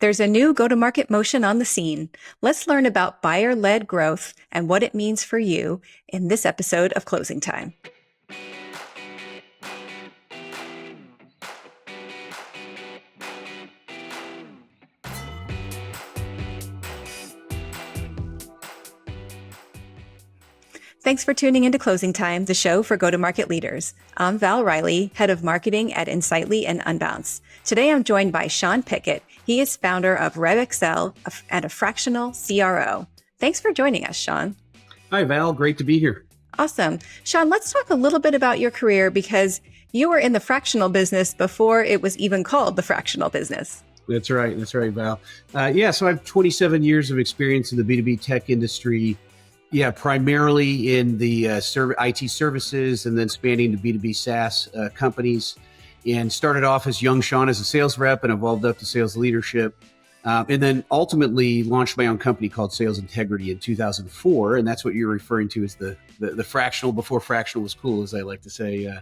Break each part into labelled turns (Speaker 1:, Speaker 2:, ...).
Speaker 1: There's a new go-to-market motion on the scene. Let's learn about buyer-led growth and what it means for you in this episode of Closing Time. Thanks for tuning into Closing Time, the show for go-to-market leaders. I'm Val Riley, head of marketing at Insightly and Unbounce. Today, I'm joined by Sean Piket. He is founder of RevXsell and a fractional CRO. Thanks for joining us, Sean.
Speaker 2: Hi, Val. Great to be here.
Speaker 1: Awesome. Sean, let's talk a little bit about your career because you were in the fractional business before it was even called the fractional business.
Speaker 2: That's right, Val. So I have 27 years of experience in the B2B tech industry. Yeah, primarily in the IT services and then spanning to B2B SaaS companies, and started off as young Sean as a sales rep and evolved up to sales leadership. And then ultimately launched my own company called Sales Integrity in 2004. And that's what you're referring to as the fractional, before fractional was cool, as I like to say,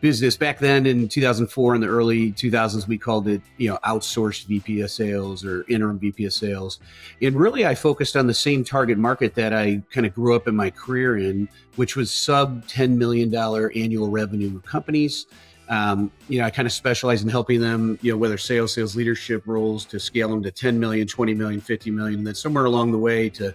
Speaker 2: business. Back then in 2004, in the early 2000s, we called it, outsourced VP of sales or interim VP of sales. And really, I focused on the same target market that I kind of grew up in my career in, which was sub $10 million annual revenue companies. I kind of specialize in helping them, whether sales leadership roles, to scale them to 10 million, 20 million, 50 million, and then somewhere along the way to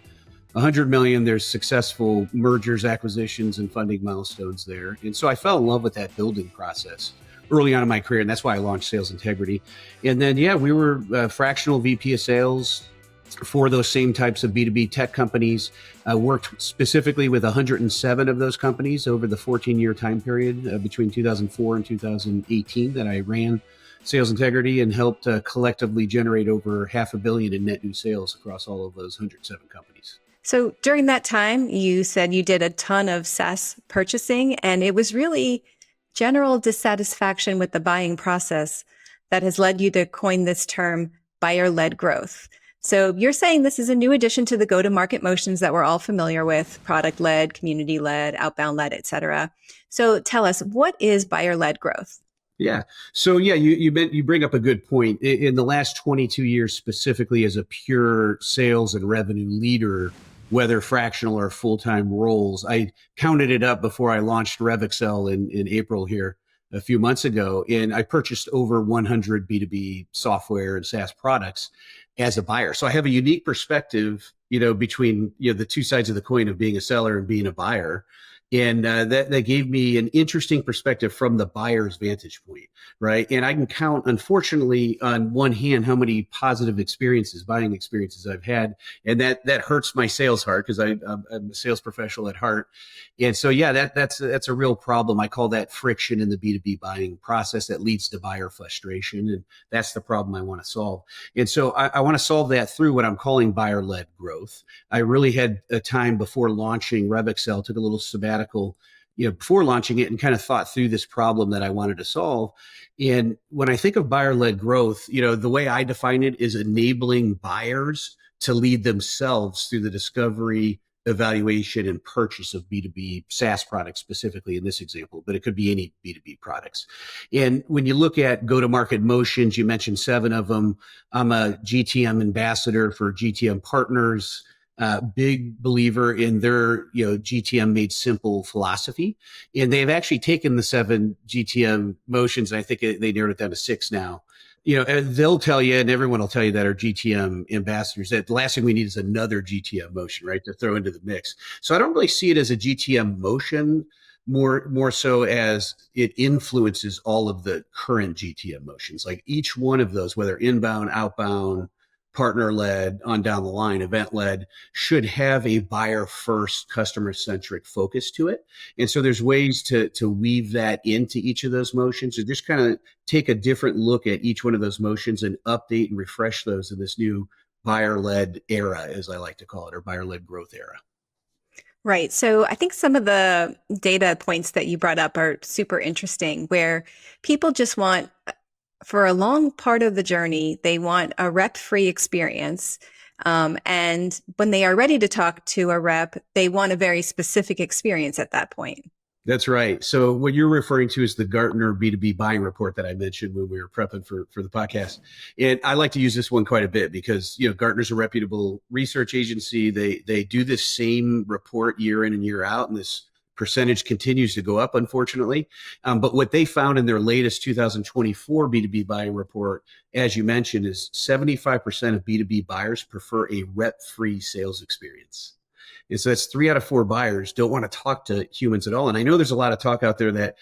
Speaker 2: 100 million, there's successful mergers, acquisitions, and funding milestones there. And so I fell in love with that building process early on in my career, and that's why I launched Sales Integrity. And then, we were fractional VP of sales for those same types of B2B tech companies. I worked specifically with 107 of those companies over the 14-year time period between 2004 and 2018 that I ran Sales Integrity, and helped collectively generate over $500 million in net new sales across all of those 107 companies.
Speaker 1: So during that time, you said you did a ton of SaaS purchasing, and it was really general dissatisfaction with the buying process that has led you to coin this term buyer-led growth. So you're saying this is a new addition to the go-to-market motions that we're all familiar with: product-led, community-led, outbound-led, et cetera. So tell us, what is buyer-led growth?
Speaker 2: Yeah. So you bring up a good point. In the last 22 years, specifically as a pure sales and revenue leader, whether fractional or full-time roles, I counted it up before I launched RevXsell in April here a few months ago, and I purchased over 100 B2B software and SaaS products as a buyer. So I have a unique perspective, between the two sides of the coin of being a seller and being a buyer. And that gave me an interesting perspective from the buyer's vantage point, right? And I can count, unfortunately, on one hand, how many positive buying experiences I've had. And that hurts my sales heart, because I'm a sales professional at heart. And so, that's a real problem. I call that friction in the B2B buying process that leads to buyer frustration. And that's the problem I want to solve. And so I want to solve that through what I'm calling buyer-led growth. I really had a time before launching RevXsell, took a little sabbatical, before launching it, and kind of thought through this problem that I wanted to solve. And when I think of buyer-led growth, the way I define it is enabling buyers to lead themselves through the discovery, evaluation, and purchase of B2B SaaS products, specifically in this example, but it could be any B2B products. And when you look at go-to-market motions, you mentioned 7 of them. I'm a GTM ambassador for GTM partners. Big believer in their, GTM made simple philosophy. And they've actually taken the 7 GTM motions, and I think they narrowed it down to 6 now. They'll tell you, and everyone will tell you that are GTM ambassadors, that the last thing we need is another GTM motion, right, to throw into the mix. So I don't really see it as a GTM motion, more so as it influences all of the current GTM motions. Like each one of those, whether inbound, outbound, partner-led, on down the line, event-led, should have a buyer-first, customer-centric focus to it. And so there's ways to weave that into each of those motions, or just kind of take a different look at each one of those motions and update and refresh those in this new buyer-led era, as I like to call it, or buyer-led growth era.
Speaker 1: Right. So I think some of the data points that you brought up are super interesting, where people just want, for a long part of the journey, they want a rep-free experience. And when they are ready to talk to a rep, they want a very specific experience at that point.
Speaker 2: That's right. So what you're referring to is the Gartner B2B buying report that I mentioned when we were prepping for the podcast. And I like to use this one quite a bit because, Gartner's a reputable research agency. They do this same report year in and year out, and this percentage continues to go up, unfortunately. But what they found in their latest 2024 B2B buying report, as you mentioned, is 75% of B2B buyers prefer a rep-free sales experience. And so that's 3 out of 4 buyers don't want to talk to humans at all. And I know there's a lot of talk out there that,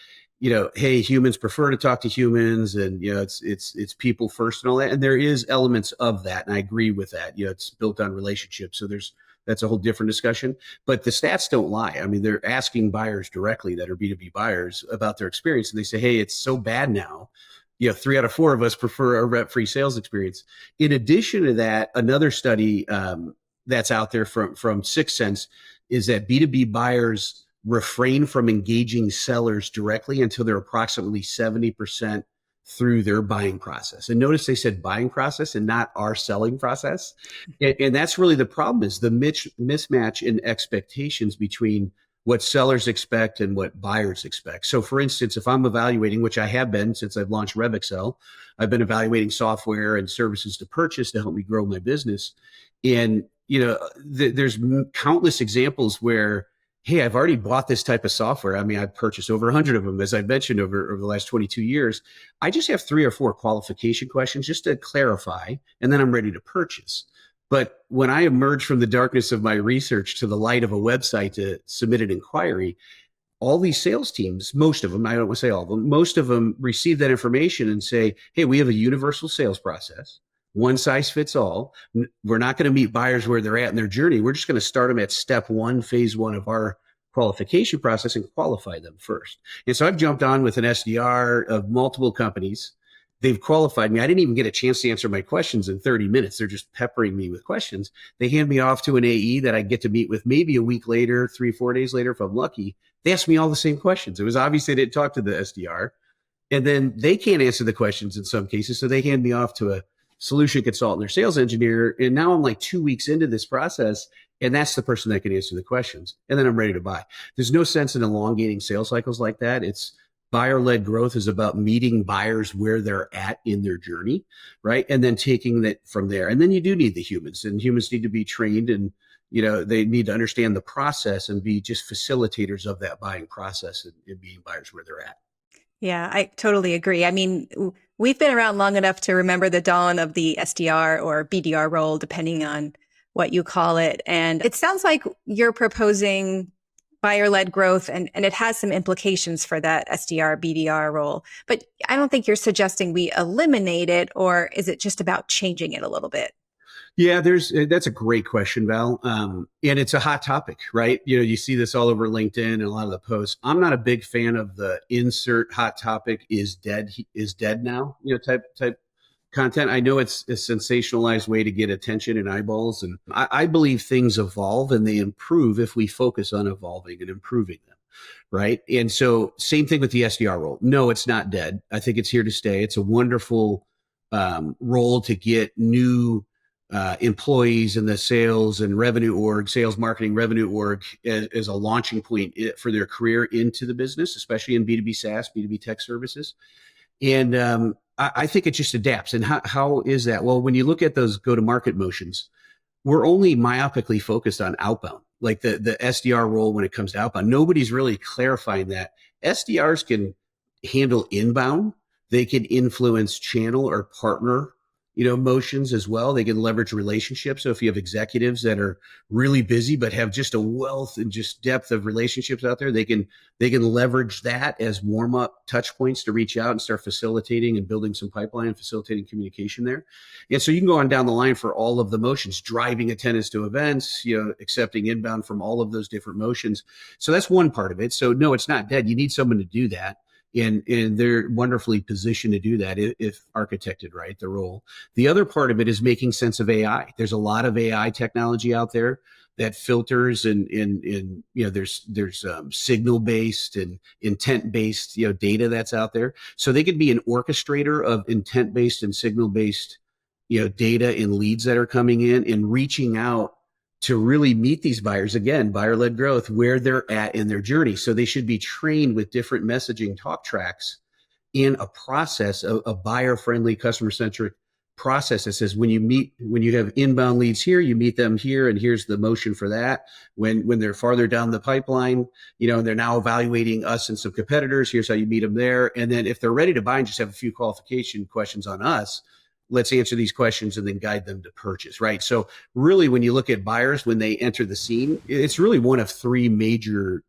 Speaker 2: hey, humans prefer to talk to humans, and it's people first and all that. And there is elements of that, and I agree with that. It's built on relationships, so that's a whole different discussion. But the stats don't lie. I mean, they're asking buyers directly that are B2B buyers about their experience, and they say, hey, it's so bad now. 3 out of 4 of us prefer a rep-free sales experience. In addition to that, another study that's out there from Sixth Sense is that B2B buyers refrain from engaging sellers directly until they're approximately 70% through their buying process. And notice they said buying process and not our selling process. And that's really the problem, is the mismatch in expectations between what sellers expect and what buyers expect. So for instance, if I'm evaluating, which I have been since I've launched RevXsell, I've been evaluating software and services to purchase to help me grow my business. And there's countless examples where, hey, I've already bought this type of software. I mean, I've purchased over 100 of them, as I mentioned, over the last 22 years. I just have 3 or 4 qualification questions just to clarify, and then I'm ready to purchase. But when I emerge from the darkness of my research to the light of a website to submit an inquiry, all these sales teams, most of them, I don't want to say all of them, most of them receive that information and say, hey, we have a universal sales process. One size fits all. We're not going to meet buyers where they're at in their journey. We're just going to start them at step 1, phase 1 of our qualification process and qualify them first. And so I've jumped on with an SDR of multiple companies. They've qualified me. I didn't even get a chance to answer my questions in 30 minutes. They're just peppering me with questions. They hand me off to an AE that I get to meet with maybe a week later, 3-4 days later, if I'm lucky. They asked me all the same questions. It was obvious they didn't talk to the SDR. And then they can't answer the questions in some cases. So they hand me off to a solution consultant or sales engineer. And now I'm like 2 weeks into this process, and that's the person that can answer the questions. And then I'm ready to buy. There's no sense in elongating sales cycles like that. It's buyer-led growth is about meeting buyers where they're at in their journey, right? And then taking that from there. And then you do need the humans, and humans need to be trained, and they need to understand the process and be just facilitators of that buying process and meeting buyers where they're at.
Speaker 1: Yeah, I totally agree. I mean, we've been around long enough to remember the dawn of the SDR or BDR role, depending on what you call it. And it sounds like you're proposing buyer-led growth, and it has some implications for that SDR BDR role. But I don't think you're suggesting we eliminate it, or is it just about changing it a little bit?
Speaker 2: Yeah, that's a great question, Val. And it's a hot topic, right? You see this all over LinkedIn and a lot of the posts. I'm not a big fan of the insert hot topic is dead now, type content. I know it's a sensationalized way to get attention and eyeballs. And I believe things evolve and they improve if we focus on evolving and improving them. Right. And so same thing with the SDR role. No, it's not dead. I think it's here to stay. It's a wonderful role to get new employees in the sales and revenue org, sales marketing revenue org as a launching point for their career into the business, especially in B2B SaaS, B2B tech services. And I think it just adapts. And how is that? Well, when you look at those go-to-market motions, we're only myopically focused on outbound, like the SDR role when it comes to outbound. Nobody's really clarifying that. SDRs can handle inbound. They can influence channel or partner motions as well. They can leverage relationships. So if you have executives that are really busy, but have just a wealth and just depth of relationships out there, they can leverage that as warm up touch points to reach out and start facilitating and building some pipeline and facilitating communication there. And so you can go on down the line for all of the motions, driving attendance to events, accepting inbound from all of those different motions. So that's one part of it. So no, it's not dead. You need someone to do that. And they're wonderfully positioned to do that if architected right, the role. The other part of it is making sense of AI. There's a lot of AI technology out there that filters and there's signal based and intent based data that's out there. So they could be an orchestrator of intent based and signal based data and leads that are coming in and reaching out to really meet these buyers, again, buyer-led growth, where they're at in their journey. So they should be trained with different messaging talk tracks in a process, a buyer-friendly, customer-centric process that says when you have inbound leads here, you meet them here, and here's the motion for that. When they're farther down the pipeline, they're now evaluating us and some competitors, here's how you meet them there. And then if they're ready to buy and just have a few qualification questions on us, let's answer these questions and then guide them to purchase, right? So really, when you look at buyers, when they enter the scene, it's really one of three major,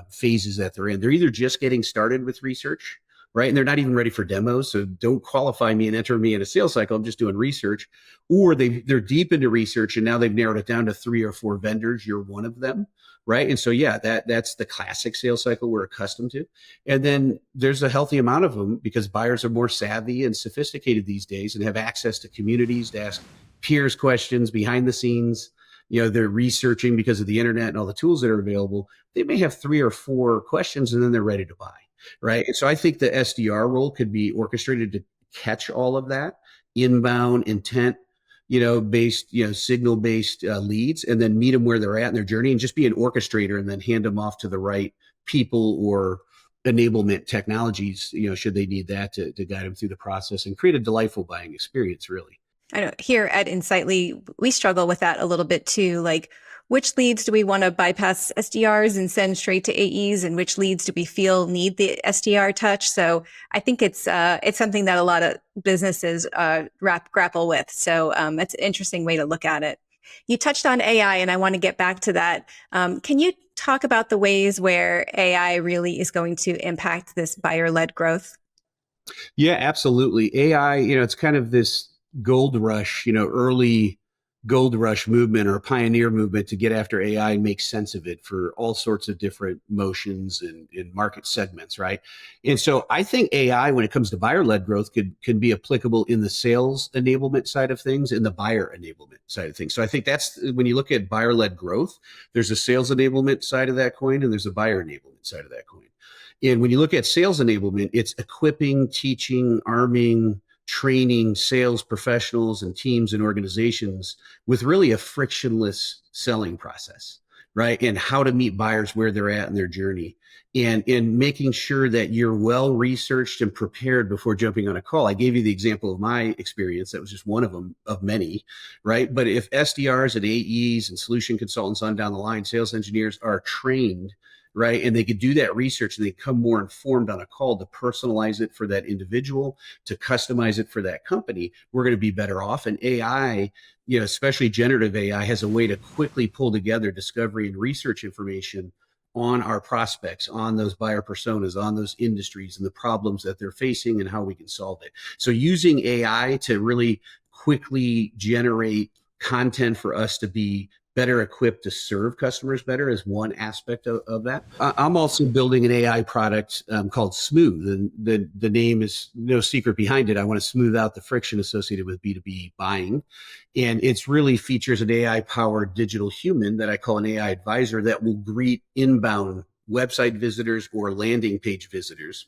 Speaker 2: phases that they're in. They're either just getting started with research, right? And they're not even ready for demos. So don't qualify me and enter me in a sales cycle. I'm just doing research. Or they're deep into research and now they've narrowed it down to 3 or 4 vendors. You're one of them, right? And so, yeah, that's the classic sales cycle we're accustomed to. And then there's a healthy amount of them because buyers are more savvy and sophisticated these days and have access to communities to ask peers questions behind the scenes. They're researching because of the internet and all the tools that are available. They may have 3 or 4 questions and then they're ready to buy. Right. And so I think the SDR role could be orchestrated to catch all of that inbound intent, based, signal based leads, and then meet them where they're at in their journey and just be an orchestrator and then hand them off to the right people or enablement technologies, should they need that to guide them through the process and create a delightful buying experience, really.
Speaker 1: I know here at Insightly, we struggle with that a little bit too. Like, which leads do we want to bypass SDRs and send straight to AEs, and which leads do we feel need the SDR touch? So I think it's something that a lot of businesses grapple with. So it's an interesting way to look at it. You touched on AI, and I want to get back to that. Can you talk about the ways where AI really is going to impact this buyer-led growth?
Speaker 2: Yeah, absolutely. AI, it's kind of this gold rush, early gold rush movement or pioneer movement to get after AI and make sense of it for all sorts of different motions and market segments, right? And so I think AI, when it comes to buyer-led growth, can be applicable in the sales enablement side of things and the buyer enablement side of things. So I think that's when you look at buyer-led growth, there's a sales enablement side of that coin and there's a buyer enablement side of that coin. And when you look at sales enablement, it's equipping, teaching, arming, training sales professionals and teams and organizations with really a frictionless selling process, right? And how to meet buyers where they're at in their journey and making sure that you're well researched and prepared before jumping on a call. I gave you the example of my experience. That was just one of them of many, right? But if SDRs and AEs and solution consultants on down the line, sales engineers are trained, right? And they could do that research and they come more informed on a call to personalize it for that individual, to customize it for that company, we're going to be better off. And AI, especially generative AI, has a way to quickly pull together discovery and research information on our prospects, on those buyer personas, on those industries and the problems that they're facing and how we can solve it. So using AI to really quickly generate content for us to be better equipped to serve customers better is one aspect of that. I'm also building an AI product called Smooth. And the name is no secret behind it. I want to smooth out the friction associated with B2B buying. And it's really features an AI-powered digital human that I call an AI advisor that will greet inbound website visitors or landing page visitors.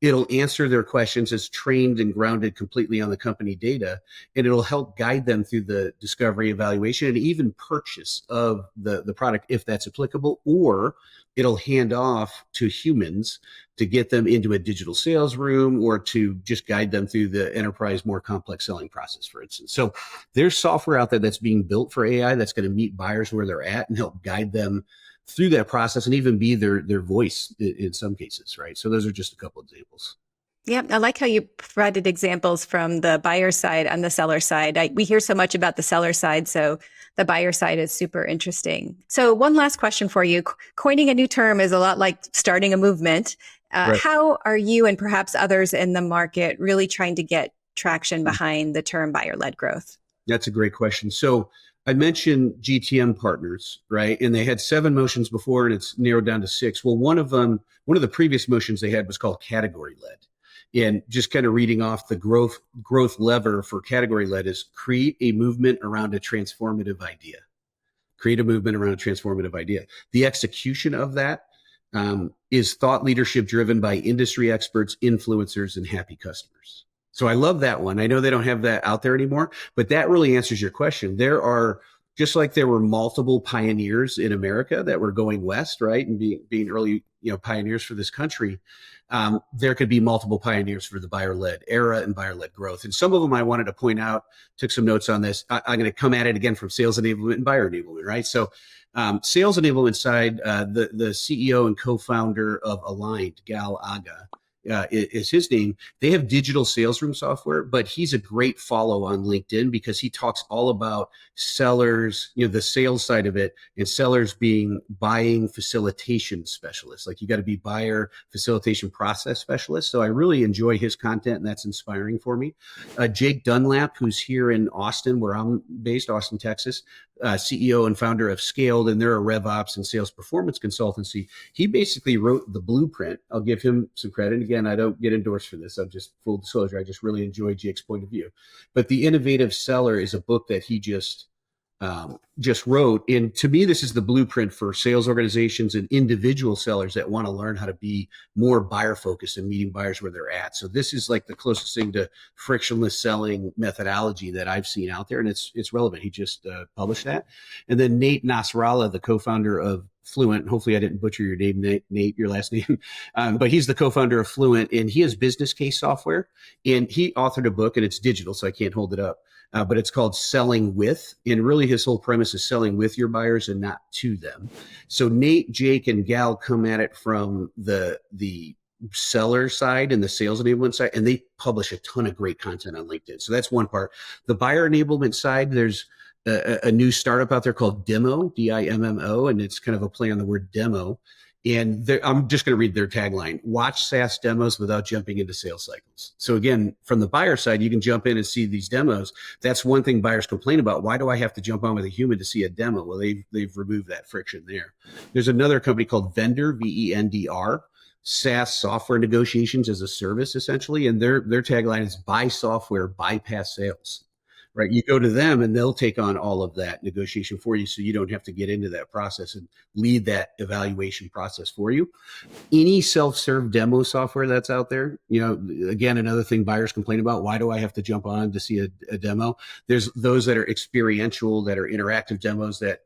Speaker 2: It'll answer their questions as trained and grounded completely on the company data, and it'll help guide them through the discovery, evaluation, and even purchase of the product if that's applicable, or it'll hand off to humans to get them into a digital sales room or to just guide them through the enterprise, more complex selling process, for instance. So there's software out there that's being built for AI that's going to meet buyers where they're at and help guide them through that process and even be their voice in some cases, right? So those are just a couple examples.
Speaker 1: Yeah, I like how you provided examples from the buyer side and the seller side. We hear so much about the seller side, so the buyer side is super interesting. So one last question for you. Coining a new term is a lot like starting a movement. Right. How are you and perhaps others in the market really trying to get traction behind the term buyer-led growth?
Speaker 2: That's a great question. So I mentioned GTM partners, right? And they had 7 motions before and it's narrowed down to 6. Well, one of the previous motions they had was called category led. And just kind of reading off the growth lever for category led is create a movement around a transformative idea. Create a movement around a transformative idea. The execution of that is thought leadership driven by industry experts, influencers, and happy customers. So I love that one. I know they don't have that out there anymore, but that really answers your question. There are just like there were multiple pioneers in America that were going west, right, and being early, pioneers for this country. There could be multiple pioneers for the buyer-led era and buyer-led growth. And some of them I wanted to point out, took some notes on this. I'm going to come at it again from sales enablement and buyer enablement, right? So sales enablement side, the CEO and co-founder of Aligned, Gal Aga, is his name. They have digital sales room software, but he's a great follow on LinkedIn because he talks all about sellers, the sales side of it, and sellers being buying facilitation specialists. Like you got to be buyer facilitation process specialists. So I really enjoy his content, and that's inspiring for me. Jake Dunlap, who's here in Austin, where I'm based, Austin, Texas, CEO and founder of Scaled, and they're a RevOps and sales performance consultancy. He basically wrote the blueprint. I'll give him some credit. Again, I don't get endorsed for this. I'm just full disclosure. I just really enjoy Jake's point of view. But The Innovative Seller is a book that he just wrote. And to me, this is the blueprint for sales organizations and individual sellers that want to learn how to be more buyer focused and meeting buyers where they're at. So this is like the closest thing to frictionless selling methodology that I've seen out there. And it's relevant. He just published that. And then Nate Nasrallah, the co-founder of Fluent. Hopefully I didn't butcher your name, Nate, your last name. But he's the co-founder of Fluent, and he has business case software, and he authored a book, and it's digital, so I can't hold it up. But it's called Selling With. And really his whole premise is selling with your buyers and not to them. So Nate, Jake, and Gal come at it from the seller side and the sales enablement side, and they publish a ton of great content on LinkedIn. So that's one part. The buyer enablement side, there's a new startup out there called Dimmo, Dimmo, and it's kind of a play on the word demo. And I'm just going to read their tagline: watch SaaS demos without jumping into sales cycles. So again, from the buyer side, you can jump in and see these demos. That's one thing buyers complain about. Why do I have to jump on with a human to see a demo? Well, they've removed that friction there. There's another company called Vendr, VENDR, SaaS software negotiations as a service, essentially. And their tagline is buy software, bypass sales. Right. You go to them and they'll take on all of that negotiation for you, so you don't have to get into that process and lead that evaluation process for you. Any self-serve demo software that's out there, again, another thing buyers complain about: why do I have to jump on to see a demo? There's those that are experiential, that are interactive demos that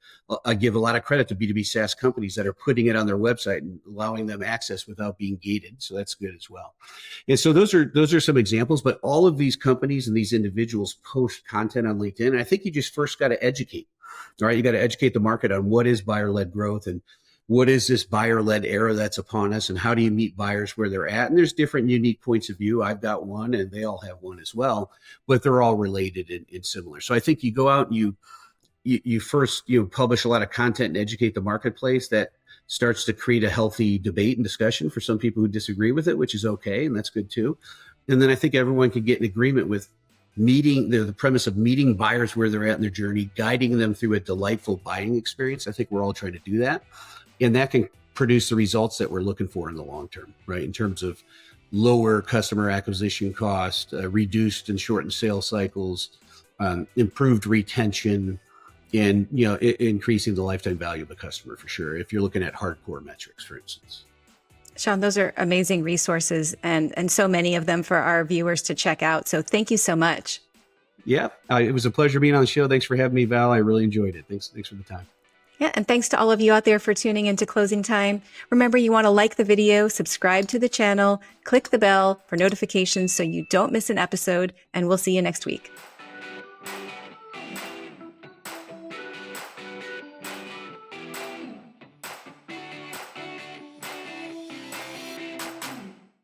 Speaker 2: I give a lot of credit to B2B SaaS companies that are putting it on their website and allowing them access without being gated. So that's good as well. And so those are some examples, but all of these companies and these individuals post content on LinkedIn. And I think you just first got to educate, all right? You got to educate the market on what is buyer-led growth and what is this buyer-led era that's upon us, and how do you meet buyers where they're at? And there's different unique points of view. I've got one and they all have one as well, but they're all related and similar. So I think you go out and you first publish a lot of content and educate the marketplace. That starts to create a healthy debate and discussion for some people who disagree with it, which is okay, and that's good too. And then I think everyone can get in agreement with meeting the premise of meeting buyers where they're at in their journey, guiding them through a delightful buying experience. I think we're all trying to do that, and that can produce the results that we're looking for in the long term, right? In terms of lower customer acquisition cost, reduced and shortened sales cycles, improved retention, and increasing the lifetime value of a customer, for sure, if you're looking at hardcore metrics, for instance.
Speaker 1: Sean, those are amazing resources, and so many of them for our viewers to check out. So thank you so much.
Speaker 2: Yeah, it was a pleasure being on the show. Thanks for having me, Val. I really enjoyed it. Thanks for the time.
Speaker 1: Yeah, and thanks to all of you out there for tuning into Closing Time. Remember, you want to like the video, subscribe to the channel, click the bell for notifications so you don't miss an episode, and we'll see you next week.